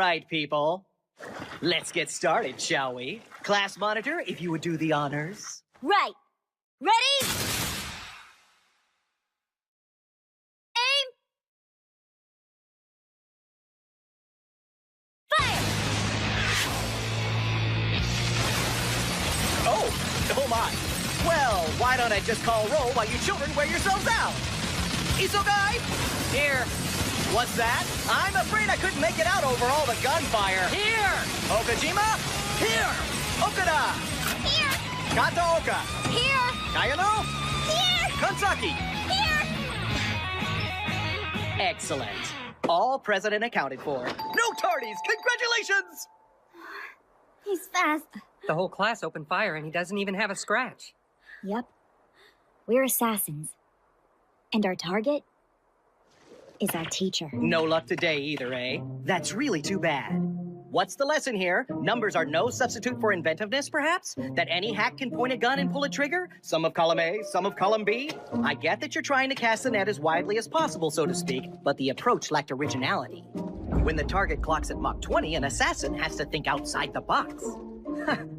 right, people. Let's get started, shall we? Class monitor, if you would do the honors. Right. Ready? Aim! Fire! Oh my. Well, why don't I just call roll while you children wear yourselves out? Isogai? Here. What's that? I'm afraid I couldn't make it out over all the gunfire. Here! Okajima? Here! Okada! Here! Kataoka! Here! Kayano? Here! Kansaki! Here! Excellent. All present and accounted for. No tardies! Congratulations! He's fast. The whole class opened fire and he doesn't even have a scratch. Yep. We're assassins. And our target is our teacher. No luck today either, eh? That's really too bad. What's the lesson here? Numbers are no substitute for inventiveness, perhaps? That any hack can point a gun and pull a trigger? Some of column A, some of column B? I get that you're trying to cast the net as widely as possible, so to speak, but the approach lacked originality. When the target clocks at Mach 20, an assassin has to think outside the box.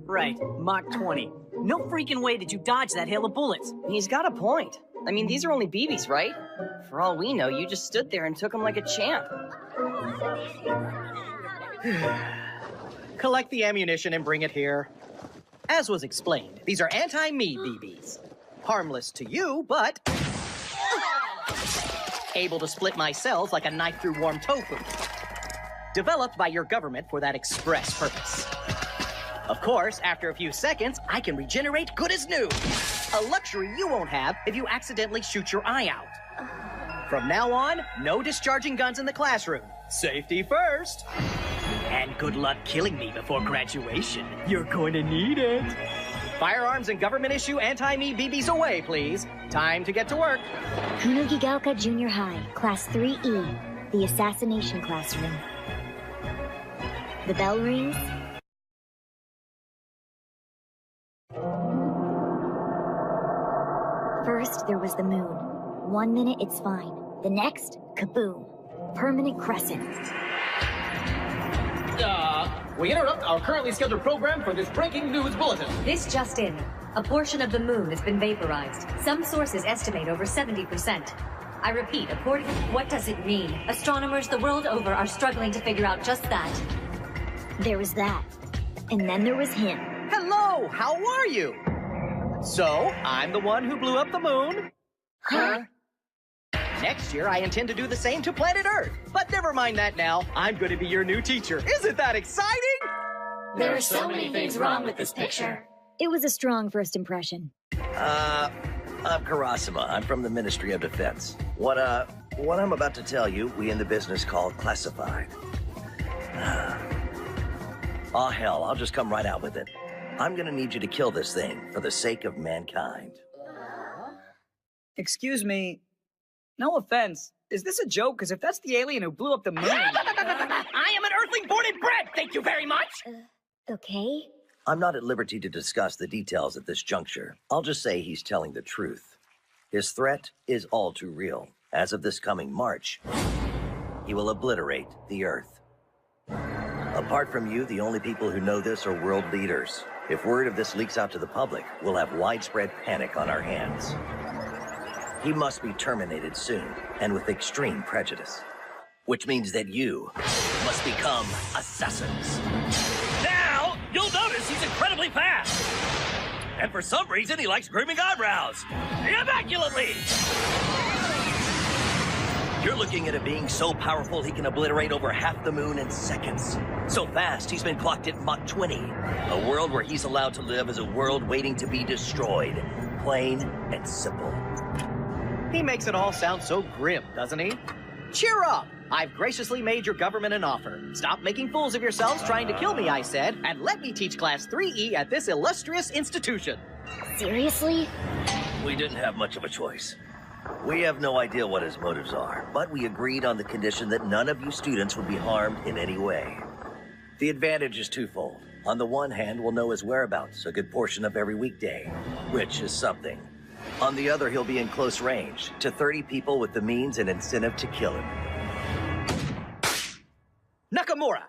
Right, Mach 20. No freaking way did you dodge that hail of bullets. He's got a point. I mean, these are only BBs, right? For all we know, you just stood there and took them like a champ. Collect the ammunition and bring it here. As was explained, these are anti-me BBs. Harmless to you, but able to split my cells like a knife through warm tofu. Developed by your government for that express purpose. Of course, after a few seconds, I can regenerate good as new. A luxury you won't have if you accidentally shoot your eye out. From now on, no discharging guns in the classroom. Safety first. And good luck killing me before graduation. You're going to need it. Firearms and government-issue anti-me BBs away, please. Time to get to work. Kunogigaoka Junior High, Class 3E, the Assassination Classroom. The bell rings. First, there was the moon. 1 minute, it's fine. The next, kaboom. Permanent crescent. We interrupt our currently scheduled program for this breaking news bulletin. This just in. A portion of the moon has been vaporized. Some sources estimate over 70%. I repeat, according... What does it mean? Astronomers the world over are struggling to figure out just that. There was that. And then there was him. Hello, how are you? So, I'm the one who blew up the moon. Huh? Next year, I intend to do the same to planet Earth. But never mind that now. I'm going to be your new teacher. Isn't that exciting? There are so many things wrong with this picture. It was a strong first impression. I'm Karasuma. I'm from the Ministry of Defense. What I'm about to tell you, we in the business call classified. Aw, hell, I'll just come right out with it. I'm gonna need you to kill this thing for the sake of mankind. Excuse me. No offense. Is this a joke? Because if that's the alien who blew up the moon... I am an Earthling born and bred, thank you very much! Okay. I'm not at liberty to discuss the details at this juncture. I'll just say he's telling the truth. His threat is all too real. As of this coming March, he will obliterate the Earth. Apart from you, the only people who know this are world leaders. If word of this leaks out to the public, we'll have widespread panic on our hands. He must be terminated soon, and with extreme prejudice. Which means that you must become assassins. Now, you'll notice he's incredibly fast. And for some reason, he likes grooming eyebrows. Immaculately! You're looking at a being so powerful he can obliterate over half the moon in seconds. So fast, he's been clocked at Mach 20. A world where he's allowed to live is a world waiting to be destroyed. Plain and simple. He makes it all sound so grim, doesn't he? Cheer up! I've graciously made your government an offer. Stop making fools of yourselves trying to kill me, I said, and let me teach Class 3E at this illustrious institution. Seriously? We didn't have much of a choice. We have no idea what his motives are, but we agreed on the condition that none of you students would be harmed in any way. The advantage is twofold. On the one hand, we'll know his whereabouts a good portion of every weekday, which is something. On the other, he'll be in close range to 30 people with the means and incentive to kill him. Nakamura,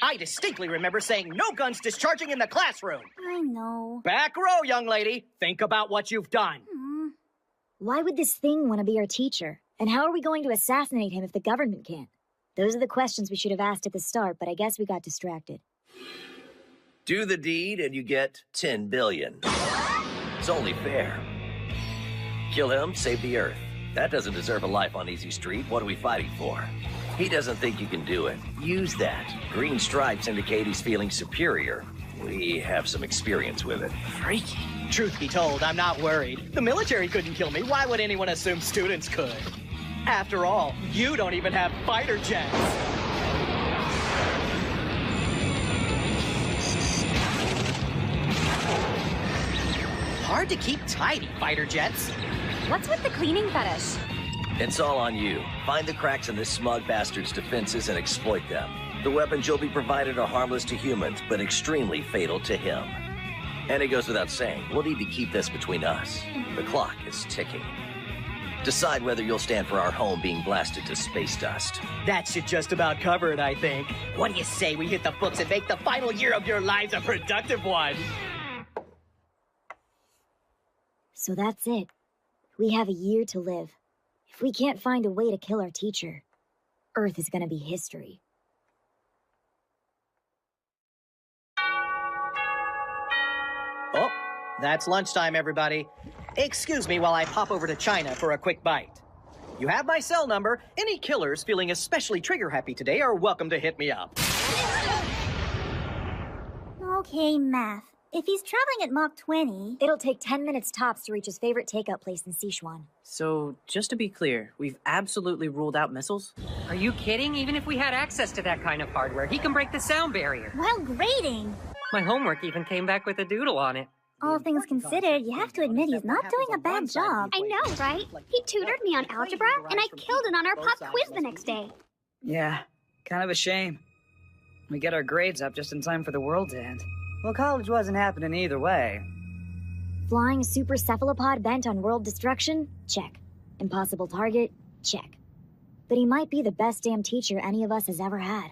I distinctly remember saying no guns discharging in the classroom. I know. Back row, young lady. Think about what you've done. Why would this thing want to be our teacher? And how are we going to assassinate him if the government can't? Those are the questions we should have asked at the start, but I guess we got distracted. Do the deed and you get 10 billion. It's only fair. Kill him, save the Earth. That doesn't deserve a life on Easy Street. What are we fighting for? He doesn't think you can do it. Use that. Green stripes indicate he's feeling superior. We have some experience with it. Freaky. Truth be told, I'm not worried. The military couldn't kill me. Why would anyone assume students could? After all, you don't even have fighter jets. Hard to keep tidy, fighter jets. What's with the cleaning fetish? It's all on you. Find the cracks in this smug bastard's defenses and exploit them. The weapons you'll be provided are harmless to humans, but extremely fatal to him. And it goes without saying, we'll need to keep this between us. The clock is ticking. Decide whether you'll stand for our home being blasted to space dust. That should just about cover it, I think. What do you say we hit the books and make the final year of your lives a productive one? So that's it. We have a year to live. If we can't find a way to kill our teacher, Earth is gonna be history. Oh, that's lunchtime, everybody. Excuse me while I pop over to China for a quick bite. You have my cell number. Any killers feeling especially trigger-happy today are welcome to hit me up. Okay, math. If he's traveling at Mach 20... It'll take 10 minutes tops to reach his favorite takeout place in Sichuan. So, just to be clear, we've absolutely ruled out missiles? Are you kidding? Even if we had access to that kind of hardware, he can break the sound barrier. While grading! My homework even came back with a doodle on it. All things considered, you have to admit he's not doing a bad job. I know, right? He tutored me on algebra, and I killed it on our pop quiz the next day. Yeah, kind of a shame. We get our grades up just in time for the world to end. Well, college wasn't happening either way. Flying a super cephalopod bent on world destruction? Check. Impossible target? Check. But he might be the best damn teacher any of us has ever had.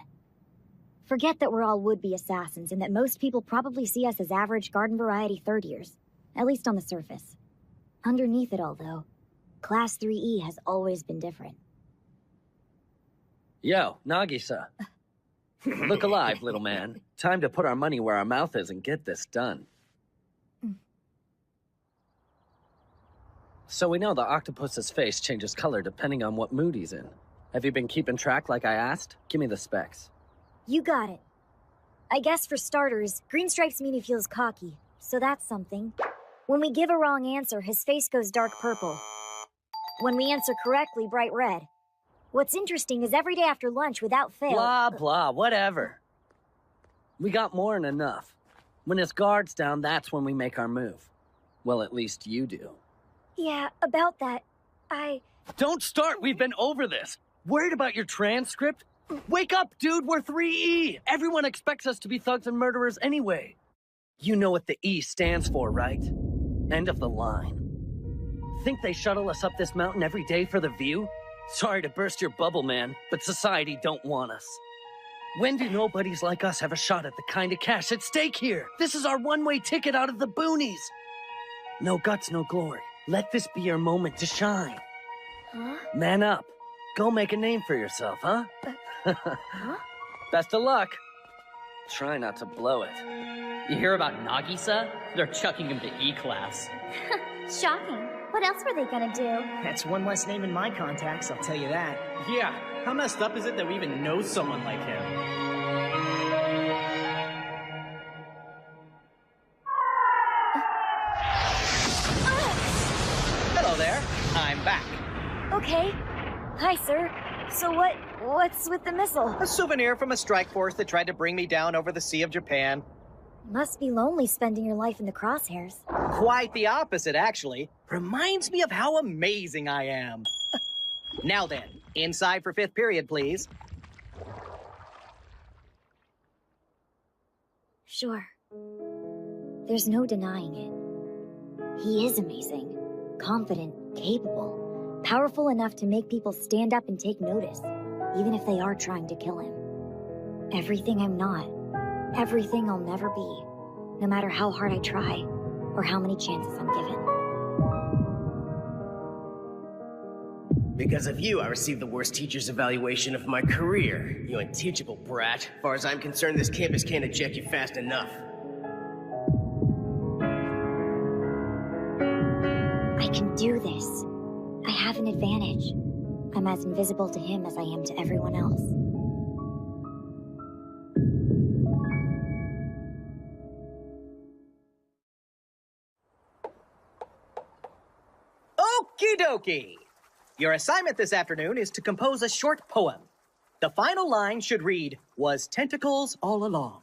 Forget that we're all would-be assassins and that most people probably see us as average garden variety third years. At least on the surface. Underneath it all, though, Class 3E has always been different. Yo, Nagisa. Look alive, little man. Time to put our money where our mouth is and get this done. So we know the octopus's face changes color depending on what mood he's in. Have you been keeping track like I asked? Give me the specs. You got it. I guess for starters, green stripes mean he feels cocky, so that's something. When we give a wrong answer, his face goes dark purple. When we answer correctly, bright red. What's interesting is every day after lunch, without fail... Blah, blah, whatever. We got more than enough. When his guard's down, that's when we make our move. Well, at least you do. Yeah, about that, Don't start! We've been over this! Worried about your transcript? Wake up, dude! We're 3E! Everyone expects us to be thugs and murderers anyway. You know what the E stands for, right? End of the line. Think they shuttle us up this mountain every day for the view? Sorry to burst your bubble, man, but society don't want us. When do nobodies like us have a shot at the kind of cash at stake here? This is our one-way ticket out of the boonies. No guts, no glory. Let this be your moment to shine. Huh? Man up. Go make a name for yourself, huh? Huh? Best of luck. Try not to blow it. You hear about Nagisa? They're chucking him to E-class. Shocking. What else were they gonna do? That's one less name in my contacts, I'll tell you that. Yeah, how messed up is it that we even know someone like him? Hello there. I'm back. Okay. Hi, sir. So what's with the missile? A souvenir from a strike force that tried to bring me down over the Sea of Japan. Must be lonely spending your life in the crosshairs. Quite the opposite, actually. Reminds me of how amazing I am. Now then, inside for 5th period, please. Sure. There's no denying it. He is amazing. Confident, capable, powerful enough to make people stand up and take notice, even if they are trying to kill him. Everything I'm not. Everything I'll never be. No matter how hard I try, or how many chances I'm given. Because of you, I received the worst teacher's evaluation of my career. You unteachable brat. As far as I'm concerned, this campus can't eject you fast enough. I can do this. I have an advantage. I'm as invisible to him as I am to everyone else. Okie dokie! Your assignment this afternoon is to compose a short poem. The final line should read, "Was tentacles all along."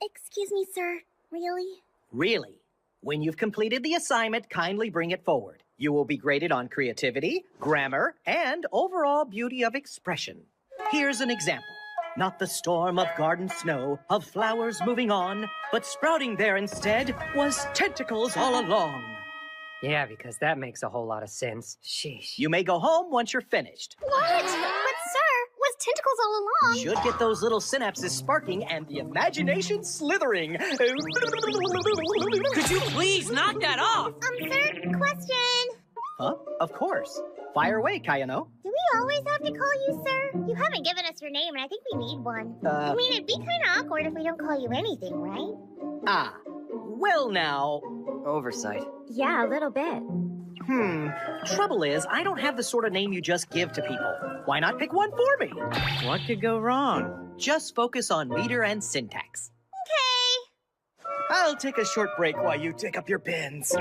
Excuse me, sir. Really? Really? When you've completed the assignment, kindly bring it forward. You will be graded on creativity, grammar, and overall beauty of expression. Here's an example. Not the storm of garden snow, of flowers moving on, but sprouting there instead was tentacles all along. Yeah, because that makes a whole lot of sense. Sheesh. You may go home once you're finished. What? But, sir, was tentacles all along? Should get those little synapses sparking and the imagination slithering. Could you please knock that off? Sir, question. Huh? Of course. Fire away, Kayano. Do we always have to call you sir? You haven't given us your name, and I think we need one. I mean, it'd be kind of awkward if we don't call you anything, right? Ah. Well, now. Oversight. Yeah, a little bit. Trouble is, I don't have the sort of name you just give to people. Why not pick one for me? What could go wrong? Just focus on meter and syntax. Okay. I'll take a short break while you take up your pens.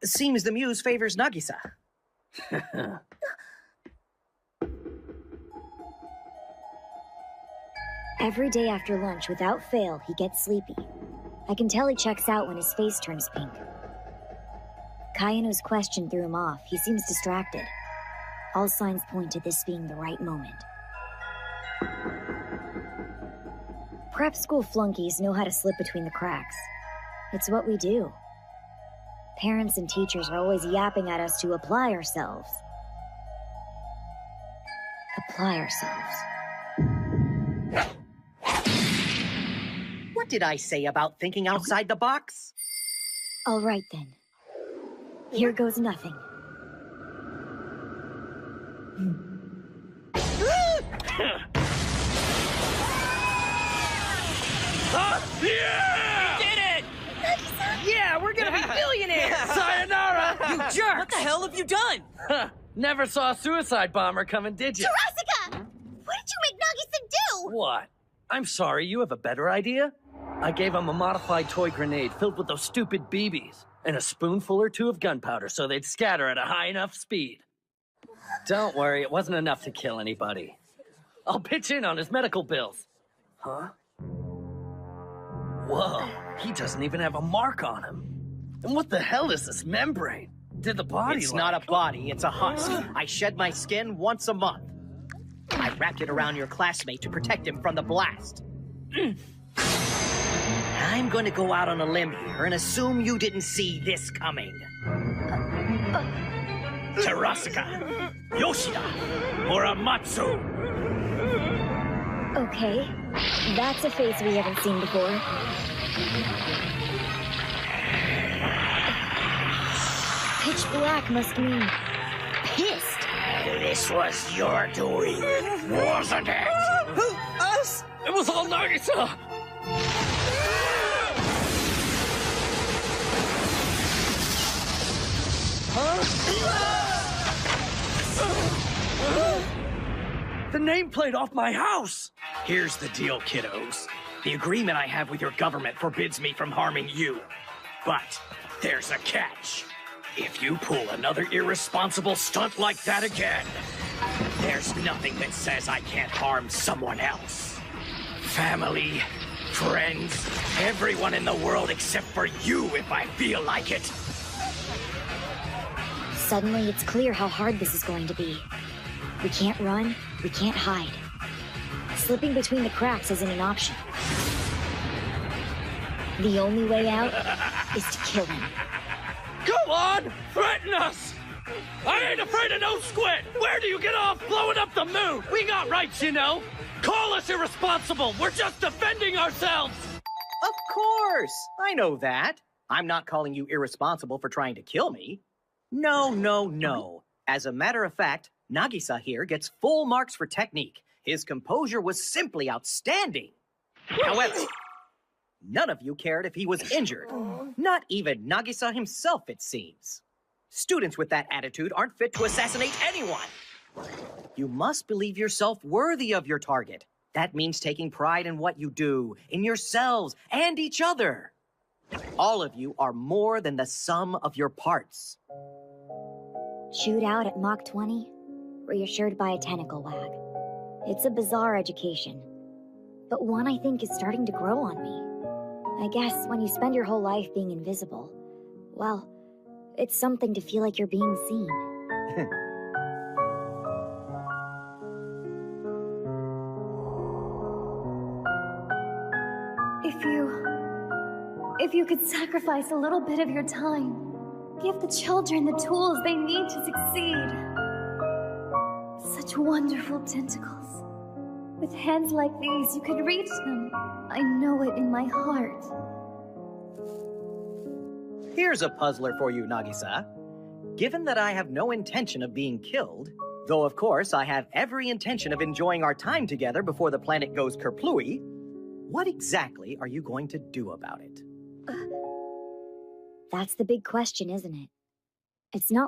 Seems the muse favors Nagisa. Every day after lunch, without fail, he gets sleepy. I can tell he checks out when his face turns pink. Kayano's question threw him off. He seems distracted. All signs point to this being the right moment. Prep school flunkies know how to slip between the cracks. It's what we do. Parents and teachers are always yapping at us to apply ourselves. Apply ourselves. What did I say about thinking outside the box? All right, then. Here goes nothing. Yeah! Did it! Yeah, we're gonna be billionaires! Sayonara! You jerk! What the hell have you done? Never saw a suicide bomber coming, did you? Jurassica! What did you make Nagisa do? What? I'm sorry, you have a better idea? I gave him a modified toy grenade filled with those stupid BBs and a spoonful or two of gunpowder so they'd scatter at a high enough speed. Don't worry, it wasn't enough to kill anybody. I'll pitch in on his medical bills. Huh? Whoa, he doesn't even have a mark on him. And what the hell is this membrane? Did the body It's not a body, it's a husk. I shed my skin once a month. I wrapped it around your classmate to protect him from the blast. I'm going to go out on a limb here and assume you didn't see this coming. Terasaka, Yoshida, Muramatsu. Okay, that's a face we haven't seen before. Pitch black must mean pissed. This was your doing, wasn't it? Who? Us? It was all Nagisa! The nameplate off my house! Here's the deal, kiddos. The agreement I have with your government forbids me from harming you. But there's a catch. If you pull another irresponsible stunt like that again, there's nothing that says I can't harm someone else. Family, friends, everyone in the world except for you if I feel like it. Suddenly, it's clear how hard this is going to be. We can't run, we can't hide. Slipping between the cracks isn't an option. The only way out is to kill him. Go on! Threaten us! I ain't afraid of no squid! Where do you get off blowing up the moon? We got rights, you know. Call us irresponsible. We're just defending ourselves. Of course! I know that. I'm not calling you irresponsible for trying to kill me. No, no, no. As a matter of fact, Nagisa here gets full marks for technique. His composure was simply outstanding. However, none of you cared if he was injured. Not even Nagisa himself, it seems. Students with that attitude aren't fit to assassinate anyone. You must believe yourself worthy of your target. That means taking pride in what you do, in yourselves, and each other. All of you are more than the sum of your parts. Shoot out at Mach 20, reassured by a tentacle wag. It's a bizarre education, but one I think is starting to grow on me. I guess when you spend your whole life being invisible, well, it's something to feel like you're being seen. If you could sacrifice a little bit of your time, give the children the tools they need to succeed. Such wonderful tentacles. With hands like these, you could reach them. I know it in my heart. Here's a puzzler for you, Nagisa. Given that I have no intention of being killed, though of course I have every intention of enjoying our time together before the planet goes kerplooey, what exactly are you going to do about it? That's the big question, isn't it? It's not